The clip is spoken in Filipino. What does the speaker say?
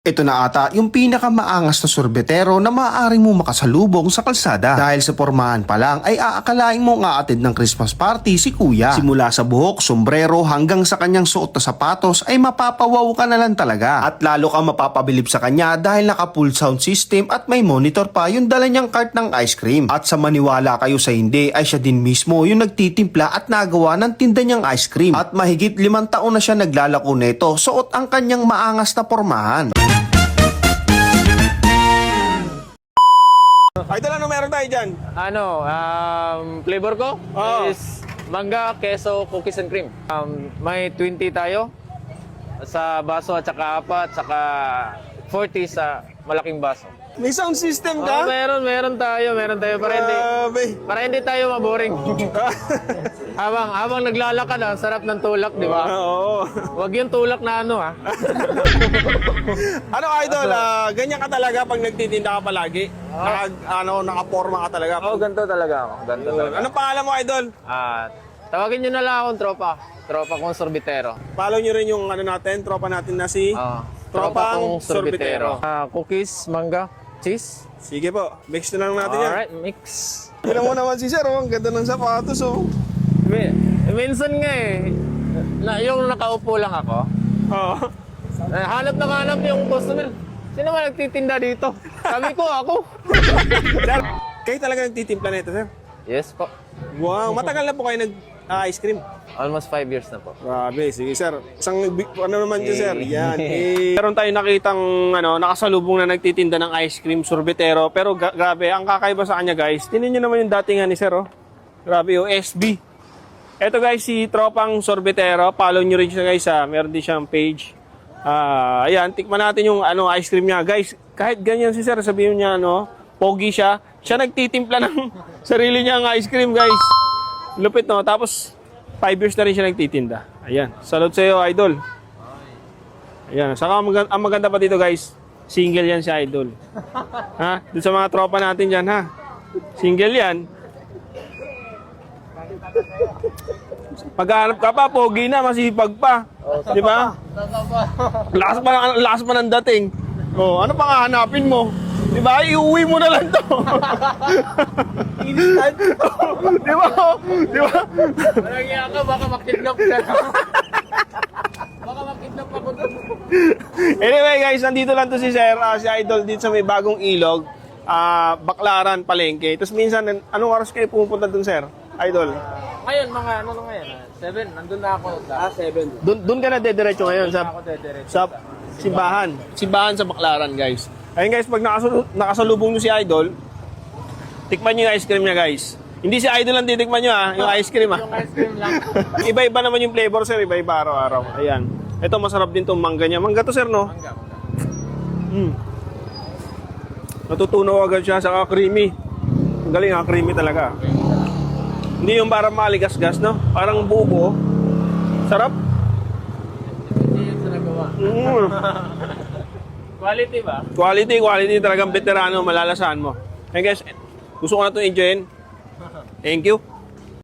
Ito na ata yung pinakamaangas na sorbetero na maaari mo makasalubong sa kalsada. Dahil sa pormahan pa lang ay aakalain mo nga atid ng Christmas party si kuya. Simula sa buhok, sombrero hanggang sa kanyang suot na sapatos ay mapapawaw ka na lang talaga. At lalo ka mapapabilib sa kanya dahil naka full sound system at may monitor pa yung dala niyang cart ng ice cream. At sa maniwala kayo sa hindi ay siya din mismo yung nagtitimpla at nagawa ng tinda niyang ice cream. At mahigit 5 taon na siya naglalako nito, suot ang kanyang maangas na pormahan. Idol, ano meron tayo dyan? Flavor ko Oo. is mangga, queso, cookies and cream. May 20 tayo sa baso at saka 4, saka 40 sa malaking baso. May sound system ka? Meron tayo. Para hindi tayo maboring. habang naglalakad, ang sarap ng tulak, di ba? Oo. Huwag yung tulak na ano, ha? Ano, Idol, ganyan ka talaga pag nagtitinda ka palagi? Nakaporma ka talaga? Ganito talaga ako. Anong pangalan mo, Idol? Tawagin nyo na lang akong tropa. Tropa kong sorbitero. Follow nyo rin yung tropa natin na si Tropang Sorbitero. Cookies, mangga, cheese. Sige po, mix na lang natin yan. Alright, mix. Tignan mo naman si Sir, ang ganda ng sapatos, oh. Minsan nga yung nakaupo lang ako, Oo. hanap yung customer. Sino ba nagtitinda dito? Sabi ko, ako. Sir, kayo talaga nagtitimpla na ito, Sir? Yes po. Wow, matagal na po kayo nag-ice cream. Almost 5 years na po. Grabe, sige sir. Isang naman dyan sir. Yan. Meron tayo nakitang nakasalubong na nagtitinda ng ice cream, sorbetero. Pero grabe, ang kakaiba sa kanya guys. Tingnan nyo naman yung datingan ni sir. Oh. Grabe, SB. Eto guys, si Tropang Sorbetero. Follow nyo rin siya guys. Meron din siyang page. Ayan, tikman natin yung ice cream niya. Guys, kahit ganyan si sir, sabihin niya, pogi siya. Siya nagtitimpla ng sarili niya ng ice cream guys. Lupit no. Tapos 5 years na rin siya nagtitinda. Ayan. Salute sa iyo, Idol. Ayan. Saka ang maganda pa dito, guys. Single yan si Idol. Ha? Doon sa mga tropa natin dyan, ha? Single yan. Paghahanap ka pa, pogi na, masipag pa. Di ba? Lakas pa ng dating. Oh, ano pang hahanapin mo? Di ba? Iuwi mo na lang to. Instant. Di ba? Di ba? Malagyan ka, baka makidnap ka. Baka makidnap ako doon. Anyway guys, nandito lang to si Sir, si Idol dito sa may bagong ilog. Baklaran, Palengke. Tapos minsan, anong oras kayo pupunta dun, Sir? Idol? Ngayon, mga ano ngayon? 7, nandun na ako. 7. Doon ka na dediretso ngayon sa simbahan. Simbahan sa Baklaran, guys. Ayun guys, pag nakasalubong nyo si Idol, tikman nyo yung ice cream niya guys. Hindi si Idol lang titikman nyo yung ice cream Yung ice cream lang. Iba-iba naman yung flavor sir, iba-iba araw-araw. Ayan. Ito masarap din tong mangga niya. Mangga to sir no? Mangga. Natutunaw agad siya, saka creamy. Ang galing creamy talaga. Hindi yung parang maligas-gas no? Parang buo. Sarap. Hindi yun sa nagawa. Quality ba? Quality talagang veterano, malalasahan mo. Hey guys, gusto ko na itong enjoyin. Thank you.